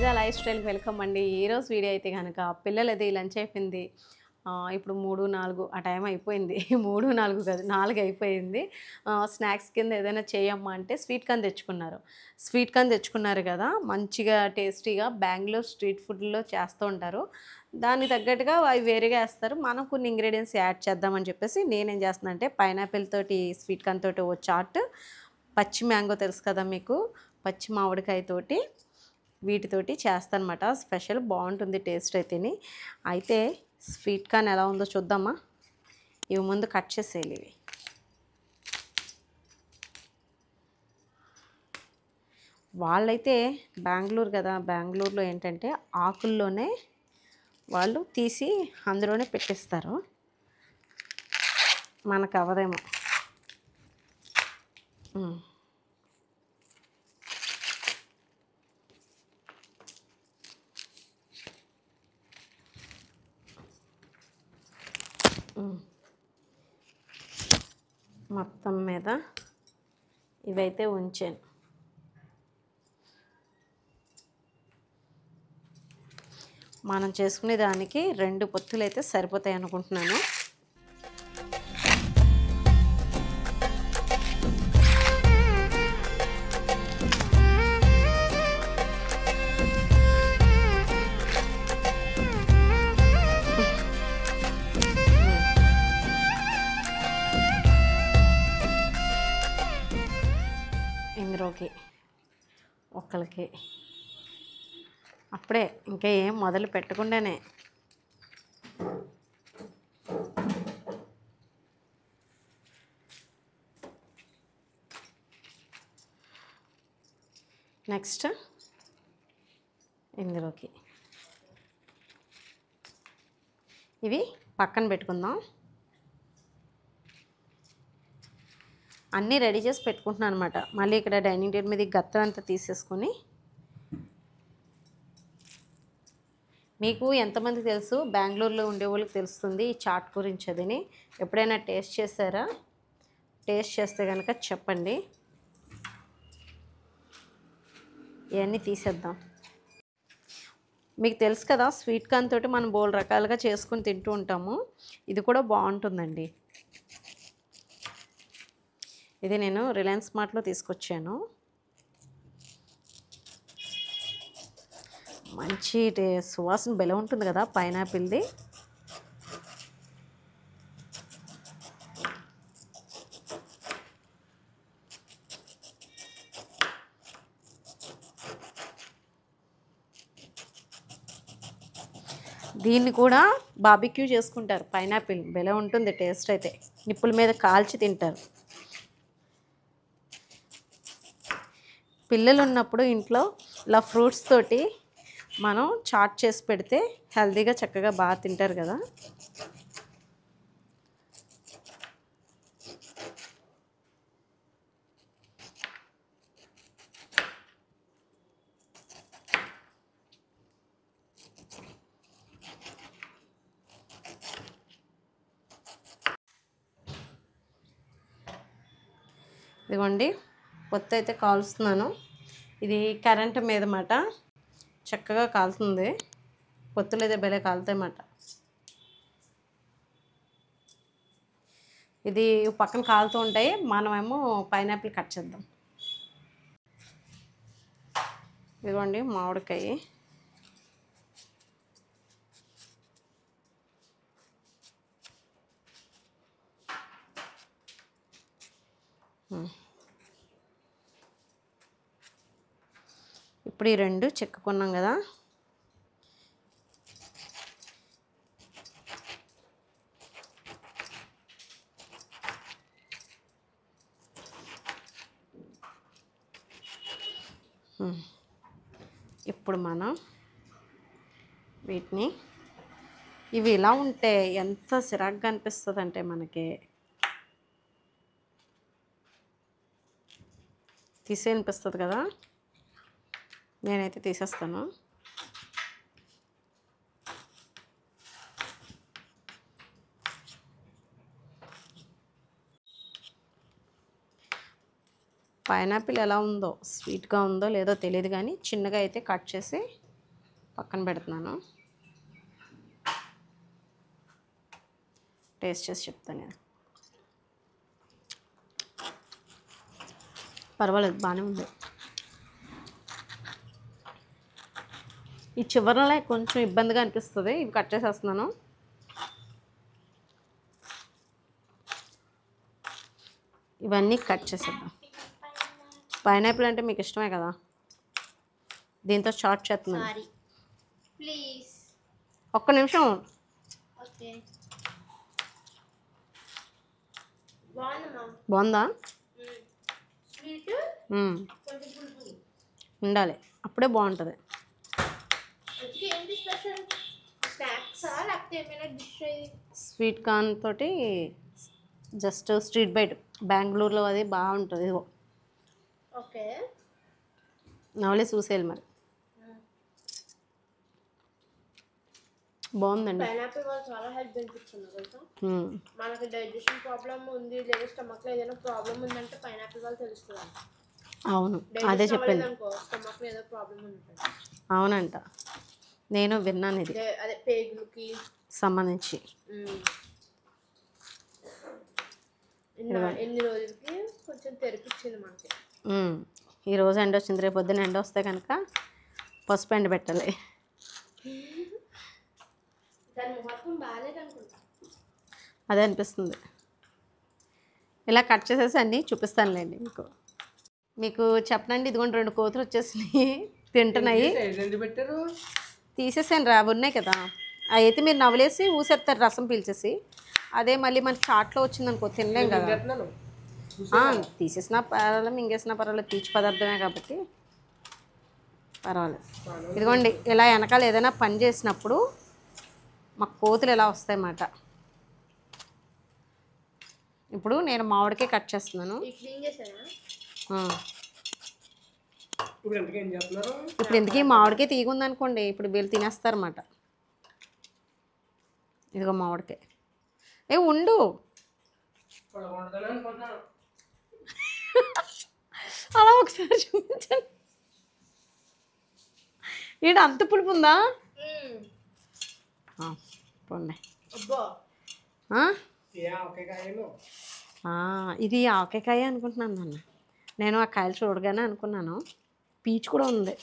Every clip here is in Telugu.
సునీత లైఫ్ స్టైల్కి వెల్కమ్ అండి. ఈరోజు వీడియో అయితే కనుక పిల్లలది లంచ్ అయిపోయింది. ఇప్పుడు 3, 4 ఆ టైం అయిపోయింది. 3, 4 కాదు 4 అయిపోయింది. స్నాక్స్ కింద ఏదైనా చేయమ్మా అంటే స్వీట్ కార్న్ తెచ్చుకున్నారు. స్వీట్ కార్న్ తెచ్చుకున్నారు కదా, మంచిగా టేస్టీగా బెంగుళూరు స్ట్రీట్ ఫుడ్లో చేస్తూ ఉంటారు. దానికి తగ్గట్టుగా అవి వేరేగా వేస్తారు. మనం కొన్ని ఇంగ్రీడియంట్స్ యాడ్ చేద్దామని చెప్పేసి నేనేం చేస్తున్నా అంటే పైనాపిల్ తోటి స్వీట్ కార్న్ తోటి ఓ చాట్, పచ్చి మ్యాంగో తెలుసు కదా మీకు, పచ్చి మామిడికాయ తోటి వీటితోటి చేస్తానమాట. స్పెషల్ బాగుంటుంది టేస్ట్ అయితేని. అయితే స్వీట్ కార్న్ ఎలా ఉందో చూద్దామా. ఇవి ముందు కట్ చేసేయాలి. ఇవి వాళ్ళైతే బెంగళూరు కదా, బెంగళూరులో ఏంటంటే ఆకుల్లోనే వాళ్ళు తీసి అందులోనే పెట్టిస్తారు. మనకు అవ్వదేమో. మొత్తం మీద ఇవైతే ఉంచాను. మనం చేసుకునే దానికి 2 పొత్తులు అయితే సరిపోతాయి అనుకుంటున్నాను. ఇందులోకి ఒక్కరికి అప్పుడే ఇంకా ఏం మొదలు పెట్టకుండానే నెక్స్ట్ ఇందులోకి ఇవి పక్కన పెట్టుకుందాం. అన్నీ రెడీ చేసి పెట్టుకుంటున్నాను అనమాట. మళ్ళీ ఇక్కడ డైనింగ్ టేబుల్ మీద గత్తం అంతా తీసేసుకొని, మీకు ఎంతమంది తెలుసు, బెంగళూరులో ఉండే వాళ్ళకి తెలుస్తుంది ఈ చాట్ గురించి. అదిని ఎప్పుడైనా టేస్ట్ చేశారా? టేస్ట్ చేస్తే కనుక చెప్పండి. ఇవన్నీ తీసేద్దాం. మీకు తెలుసు కదా, స్వీట్ కార్న్ తోటి మనం బోల్ రకాలుగా చేసుకుని తింటూ ఉంటాము. ఇది కూడా బాగుంటుందండి. ఇది నేను రిలయన్స్ మార్ట్లో తీసుకొచ్చాను. మంచి సువాసన బెల ఉంటుంది కదా పైనాపిల్ది. దీన్ని కూడా బార్బిక్యూ చేసుకుంటారు. పైనాపిల్ బెల ఉంటుంది టేస్ట్ అయితే. నిప్పుల మీద కాల్చి తింటారు. పిల్లలు ఉన్నప్పుడు ఇంట్లో ఇలా ఫ్రూట్స్ తోటి మనం చాట్ చేసి పెడితే హెల్తీగా చక్కగా బాగా తింటారు కదా. ఇదిగోండి, పొత్తు అయితే కాలుస్తున్నాను. ఇది కరెంటు మీద మాట చక్కగా కాలుతుంది. పొత్తులు అయితే భలే కాలుతాయన్నమాట. ఇది పక్కన కాలుతూ ఉంటాయి. మనమేమో పైనాపిల్ కట్ చేద్దాం. ఇదిగోండి మామిడికాయ. ఇప్పుడు ఈ 2 చెక్కుకున్నాం కదా, ఇప్పుడు మనం వీటిని, ఇవి ఇలా ఉంటే ఎంత సిరాగ్గా అనిపిస్తుంది అంటే మనకి. తీసేయనిపిస్తుంది కదా. నేనైతే తీసేస్తాను. పైనాపిల్ ఎలా ఉందో, స్వీట్గా ఉందో లేదో తెలియదు కానీ చిన్నగా అయితే కట్ చేసి పక్కన పెడుతున్నాను. టేస్ట్ చేసి చెప్తాను నేను. పర్వాలేదు, బాగానే ఉంది. ఈ చివరలో కొంచెం ఇబ్బందిగా అనిపిస్తుంది. ఇవి కట్ చేసేస్తున్నాను. ఇవన్నీ కట్ చేసేద్దాం. పైనాపిల్ అంటే మీకు ఇష్టమే కదా, దీంతో చాట్ చేస్తున్నాను. ఒక్క నిమిషం. బాగుందా? ఉండాలి, అప్పుడే బాగుంటుంది. స్వీట్ కార్న్ తోటి జస్ట్ స్ట్రీట్ బైట్ బెంగళూరులో అది బాగుంటుంది. ఇదిగో ఓకే, నవలే చూసేయాలి మరి. బాగుందండి. పైనాపిల్ వల్ల చాలా హెల్త్ బెనిఫిట్స్ ఉన్నాయి తెలుసా. మనకి డైజెషన్ ప్రాబ్లం ఉంది లేదా స్టమక్ లో ఏదైనా ప్రాబ్లం ఉందంటే పైనాపిల్ వల్ల తెలుస్తుంది. అవును, అదే చెప్పింది. స్టమక్ లో ఏదో ప్రాబ్లం ఉంటుంది. అవునంట, నేను విన్నాను ఇది. అదే పేగులకి సంబంధించి. ఎన్ని రోజులకి కొంచెం తెరిపించింది మనకి. ఈరోజు ఎండ వచ్చింది, రేపు పొద్దున్న ఎండ వస్తే కనుక పసుపు ఎండ పెట్టాలి. అదే అనిపిస్తుంది. ఇలా కట్ చేసేసి అన్నీ చూపిస్తానులేండి మీకు. మీకు చెప్పనండి, ఇదిగోండి 2 కోతులు వచ్చేసినాయి, తింటున్నాయి. తీసేసాను రా, ఉన్నాయి కదా. అవి అయితే మీరు నవలేసి ఊసేస్తారు రసం పీల్చేసి. అదే మళ్ళీ మన చాట్లో వచ్చిందనుకో తినలేం కదా. తీసేసినా పర్వాలేదు, మింగేసినా పర్వాలేదు, పీచు పదార్థమే కాబట్టి పర్వాలేదు. ఇదిగోండి, ఇలా వెనకాల ఏదైనా పని చేసినప్పుడు మాకు కోతులు ఎలా వస్తాయన్నమాట. ఇప్పుడు నేను మామిడికాయ కట్ చేస్తున్నాను. ఇప్పుడు ఎందుకు మామిడికాయ తీగుందనుకోండి, ఇప్పుడు వీళ్ళు తినేస్తారన్నమాట. ఇదిగో మామిడికాయ. ఉండు, అలా ఒకసారి చూపించండి. ఈడ అంత పులుపు ఉందా? పోండి. ఇది ఆవకాయ అనుకుంటున్నాను నాన్న. నేను ఆ కాయలు చూడగానే అనుకున్నాను పీచు కూడా ఉంది.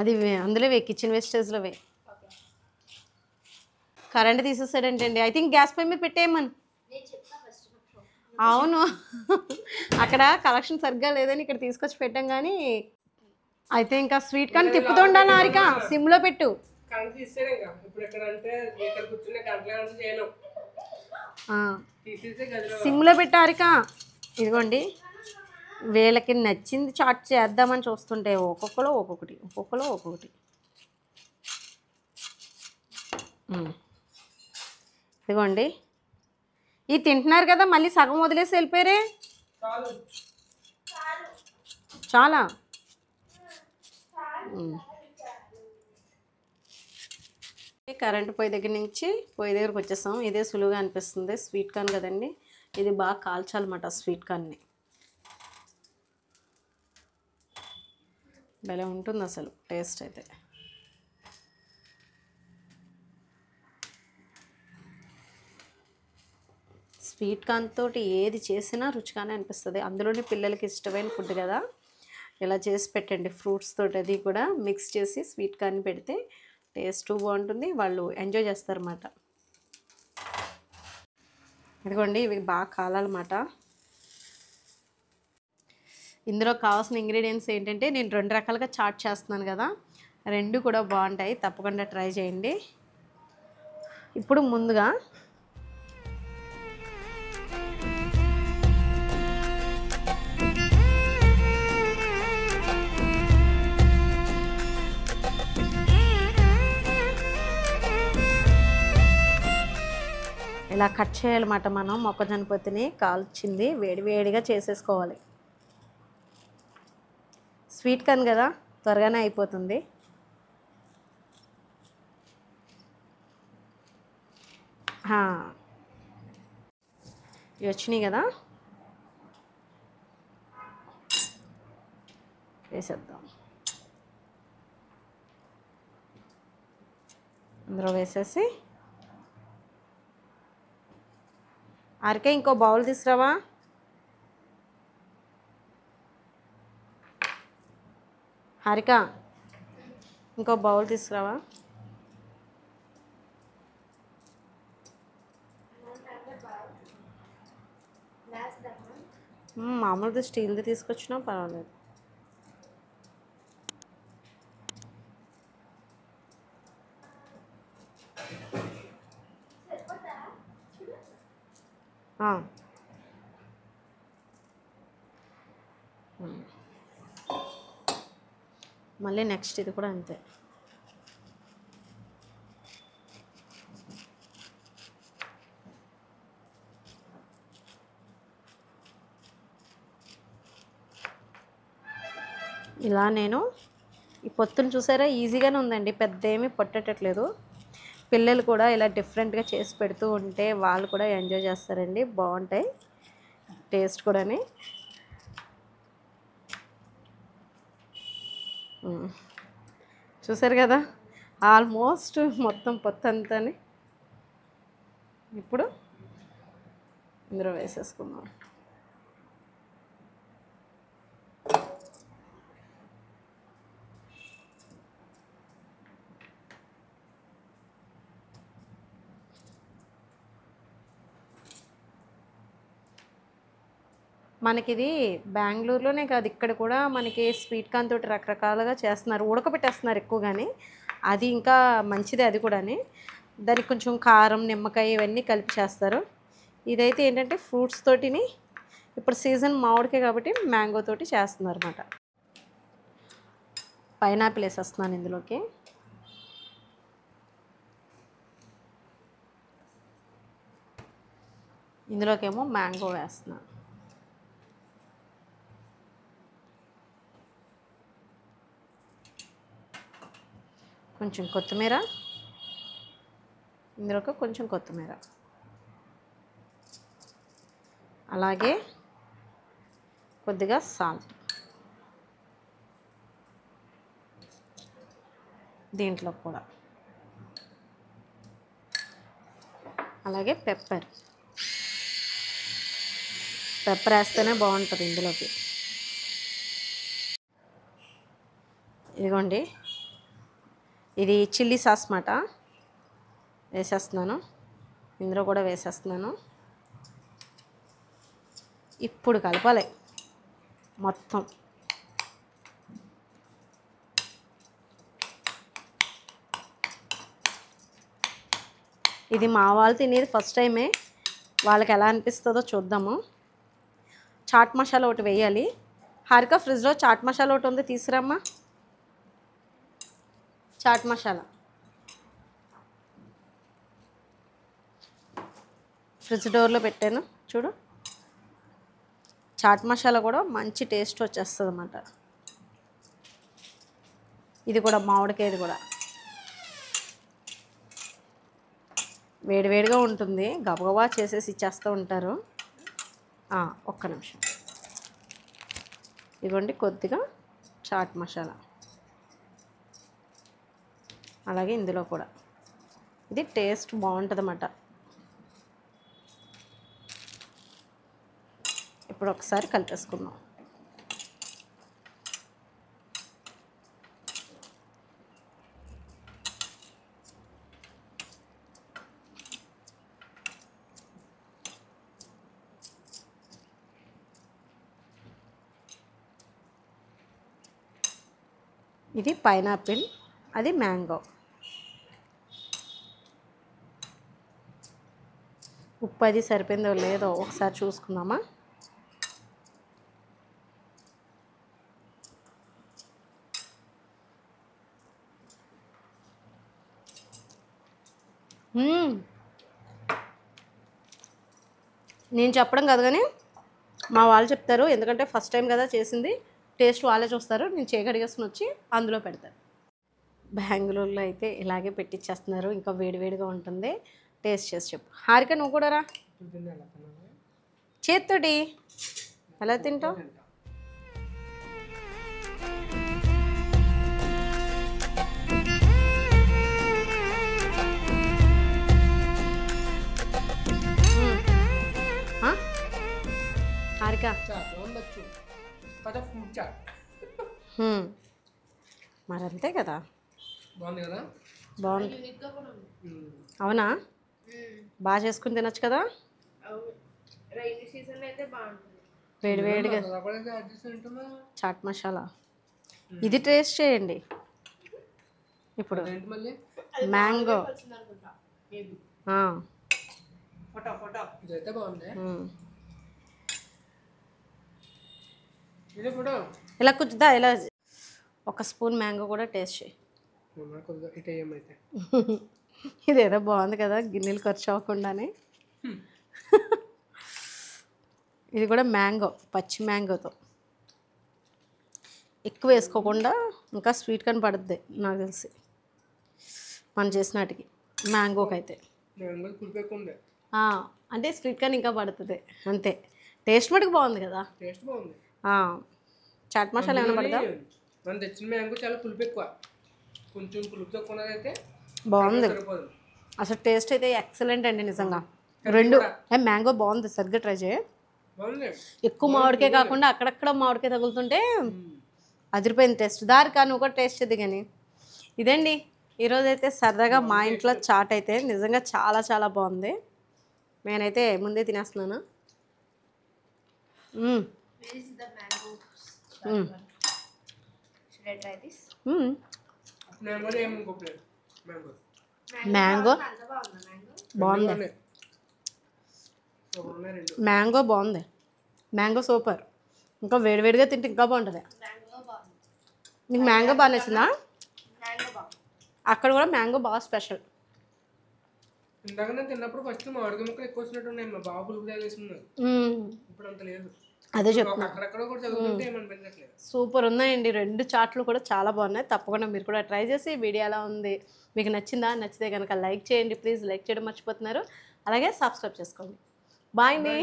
అది అందులో కిచెన్ వేస్టేజ్లోవే. కరెంట్ తీసేసాడంటండి. ఐ థింక్ గ్యాస్ పై మీద పెట్టేయమని. అవును, అక్కడ కలెక్షన్ సరిగ్గా లేదని ఇక్కడ తీసుకొచ్చి పెట్టాం. కానీ అయితే ఇంకా స్వీట్ కార్న్ తిప్పుతుండాలి. హారిక సిమ్లో పెట్టు. సిమ్లో పెట్టు హారిక. ఇదిగోండి, వీళ్ళకి నచ్చింది చాట్ చేద్దామని చూస్తుంటే ఒక్కొక్కరు ఒక్కొక్కటి. ఇదిగోండి, ఇది తింటున్నారు కదా, మళ్ళీ సగం వదిలేసి వెళ్ళిపోయారే. చాలా కరెంట్ పొయ్యి దగ్గర నుంచి పొయ్యి దగ్గరకు వచ్చేసాం. ఇదే సులువుగా అనిపిస్తుంది. స్వీట్ కార్న్ కదండి, ఇది బాగా కాల్చాలన్నమాట. స్వీట్ కార్న్ని భలే ఉంటుంది అసలు టేస్ట్ అయితే. స్వీట్ కార్న్ తోటి ఏది చేసినా రుచిగానే అనిపిస్తుంది. అందులోని పిల్లలకి ఇష్టమైన ఫుడ్ కదా, ఇలా చేసి పెట్టండి. ఫ్రూట్స్ తోటి అది కూడా మిక్స్ చేసి స్వీట్ కార్న్ పెడితే టేస్ట్ బాగుంటుంది, వాళ్ళు ఎంజాయ్ చేస్తారన్నమాట. ఇదిగోండి, ఇవి బాగా కాలాలన్నమాట. ఇందులో కావాల్సిన ఇంగ్రీడియంట్స్ ఏంటంటే, నేను 2 రకాలుగా చాట్ చేస్తున్నాను కదా, 2 కూడా బాగుంటాయి, తప్పకుండా ట్రై చేయండి. ఇప్పుడు ముందుగా ఇలా కట్ చేయాలన్నమాట. మనం మొక్కజొన్న పొత్తిని కాల్చింది వేడివేడిగా చేసేసుకోవాలి. స్వీట్ కార్న్ కదా, త్వరగానే అయిపోతుంది. ఇవి వచ్చినాయి కదా, వేసేద్దాం. అందులో వేసేసి హారిక ఇంకో బౌల్ తీసుకురావా. హారిక ఇంకో బౌల్ తీసుకురావా. మామూలుది స్టీల్ది తీసుకొచ్చినా పర్వాలేదు. మళ్ళీ నెక్స్ట్ ఇది కూడా అంతే. ఇలా నేను ఈ పొత్తును చూసారా, ఈజీగానే ఉందండి, పెద్ద ఏమీ పట్టేటట్లేదు. పిల్లలు కూడా ఇలా డిఫరెంట్గా చేసి పెడుతూ ఉంటే వాళ్ళు కూడా ఎంజాయ్ చేస్తారండి, బాగుంటాయి టేస్ట్ కూడా. చూసారు కదా, ఆల్మోస్ట్ మొత్తం పొత్తు అంతా ఇప్పుడు ఇందులో వేసేసుకున్నాం. మనకిది బెంగళూరులోనే కాదు, ఇక్కడ కూడా మనకి స్వీట్ కార్న్ తోటి రకరకాలుగా చేస్తున్నారు, ఉడకబెట్టేస్తున్నారు ఎక్కువగాని. అది ఇంకా మంచిదే, అది కూడా. దానికి కొంచెం కారం, నిమ్మకాయ ఇవన్నీ కలిపి చేస్తారు. ఇదైతే ఏంటంటే ఫ్రూట్స్ తోటిని, ఇప్పుడు సీజన్ మామిడికాయ కాబట్టి మ్యాంగో తోటి చేస్తున్నారు అన్నమాట. పైనాపిల్ వేసేస్తున్నాను ఇందులోకి. ఇందులోకేమో మ్యాంగో వేస్తున్నాను. కొంచెం కొత్తిమీర, ఇందులోకి కొంచెం కొత్తిమీర, అలాగే కొద్దిగా సాల్ట్. దీంట్లో కూడా అలాగే పెప్పర్ వేస్తేనే బాగుంటుంది ఇందులోకి. ఇదిగోండి, ఇది చిల్లీ సాస్ మాట వేసేస్తున్నాను, ఇందులో కూడా వేసేస్తున్నాను. ఇప్పుడు కలపాలి మొత్తం. ఇది మా వాళ్ళు తినేది ఫస్ట్ టైమే, వాళ్ళకి ఎలా అనిపిస్తుందో చూద్దాము. చాట్ మసాలా ఒకటి వేయాలి. హారిక ఫ్రిడ్జ్లో చాట్ మసాలా ఒకటి ఉంది, తీసుకురమ్మా. చాట్ మసాలా ఫ్రిడ్జ్ డోర్లో పెట్టాను చూడు. చాట్ మసాలా కూడా మంచి టేస్ట్ వచ్చేస్తుంది అన్నమాట. ఇది కూడా మామిడికాయది కూడా వేడివేడిగా ఉంటుంది, గబగబా చేసేసి ఇచ్చేస్తూ ఉంటారు. ఒక్క నిమిషం. ఇదిగోండి కొద్దిగా చాట్ మసాలా, అలాగే ఇందులో కూడా. ఇది టేస్ట్ బాగుంటుంది అన్నమాట. ఇప్పుడు ఒకసారి కలిపేసుకుందాం. ఇది పైనాపిల్, అది మ్యాంగో. ఉప్పు అది సరిపోయిందో లేదో ఒకసారి చూసుకుందామా. నేను చెప్పడం కాదు కానీ మా వాళ్ళు చెప్తారు, ఎందుకంటే ఫస్ట్ టైం కదా చేసింది, టేస్ట్ వాళ్ళే చూస్తారు. నేను చేయగడిగేసుకుని వచ్చి అందులో పెడతాను. బెంగళూరులో అయితే ఇలాగే పెట్టిచ్చేస్తున్నారు, ఇంకా వేడివేడిగా ఉంటుంది. టేస్ట్ చేసి చెప్పు. హారిక నువ్వు కూడా రా. చేత్తోటి ఎలా తింటావు? ఇంకా చాట్ ఉండొచ్చు కదా, ఫ్రూట్ చాట్. మరి అంతే కదా, బాగుంది కదా. బాగుంది. యూనిక్గా కూడా ఉంది. అవునా, బాగా చేసుకుని తినొచ్చు కదా. అవును, రైనీ సీజన్ అయితే బాగుంటుంది. వేడివేడిగా అడ్జస్ట్ ఉంటుందా చాట్ మసాలా. ఇది టేస్ట్ చేయండి ఇప్పుడు. ఏంటి మళ్ళీ మ్యాంగో. వచ్చింది అనుకుంటా మేబీ. ఫోటో ఇదైతే బాగుంది. ఇదే ఫోటో ఇలా కూర్చుదా, ఇలా ఒక స్పూన్ మ్యాంగో కూడా టేస్ట్ చేయి. కొద్దిగా ఇటు ఏమైతే ఇదేదో బాగుంది కదా, గిన్నెలు ఖర్చు అవ్వకుండానే. ఇది కూడా మ్యాంగో, పచ్చి మ్యాంగోతో ఎక్కువ వేసుకోకుండా ఇంకా స్వీట్ కానీ పడుద్ది నాకు తెలిసి మనం చేసినట్టుకి మ్యాంగోకి అయితే. పులుపు ఎక్కువ ఉంది. అంటే స్వీట్ కానీ ఇంకా పడుతుంది అంతే. టేస్ట్ మటుకు బాగుంది కదా. టేస్ట్ బాగుంది. చాట్ మసాలా ఏమైనా పడదా? మనం తెచ్చిన మ్యాంగో చాలా పులుపు ఎక్కువ, కొంచెం పులుపు తక్కువ అయితే బాగుంది అసలు. టేస్ట్ అయితే ఎక్సలెంట్ అండి నిజంగా. రెండు మ్యాంగో బాగుంది, సరిగ్గా ట్రై చేయి. బాగుంది. ఎక్కువ మామిడికాయ కాకుండా అక్కడక్కడ మామిడికాయ తగులుతుంటే అదిరిపోయింది టేస్ట్. దారికా నువ్వు కూడా టేస్ట్ చేద్ది. కానీ ఇదండి ఈరోజైతే సరదాగా మా ఇంట్లో చాట్ అయితే నిజంగా చాలా చాలా బాగుంది. నేనైతే ముందే తినేస్తున్నాను. Where is the mango? Should I try this? Mango ఏమనుకోలేదు. మ్యాంగో అంత బాగుందా మ్యాంగో? బాగుంది. రెండు మ్యాంగో బాగుంది. Mango super. ఇంకా వేడివేడిగా తింటే ఇంకా బాగుంటుంది. మ్యాంగో బాగుంది. నీకు మ్యాంగో బాగా నచ్చిందా? మ్యాంగో బాగుంది. అక్కడ కూడా మ్యాంగో బాగా స్పెషల్. ఇందాక నేను తిన్నప్పుడు ఫస్ట్ మామిడికాయ ముక్కలు ఎక్కువ వచ్చినట్టు ఉన్నాయి. మా బాబు పులుపు తాగేస్తున్నారు. ఇప్పుడు అంత లేదు. అదే చెప్తున్నా, అక్కడక్కడ కూడా చదువుతుంటే ఏమనిపించట్లేదు. సూపర్ ఉన్నాయండి రెండు చాట్లు కూడా చాలా బాగున్నాయి. తప్పకుండా మీరు కూడా ట్రై చేసి వీడియో ఎలా ఉంది, మీకు నచ్చిందా? నచ్చితే కనుక లైక్ చేయండి ప్లీజ్. లైక్ చేయడం మర్చిపోతున్నారు. అలాగే సబ్స్క్రైబ్ చేసుకోండి. బాయ్ అండి.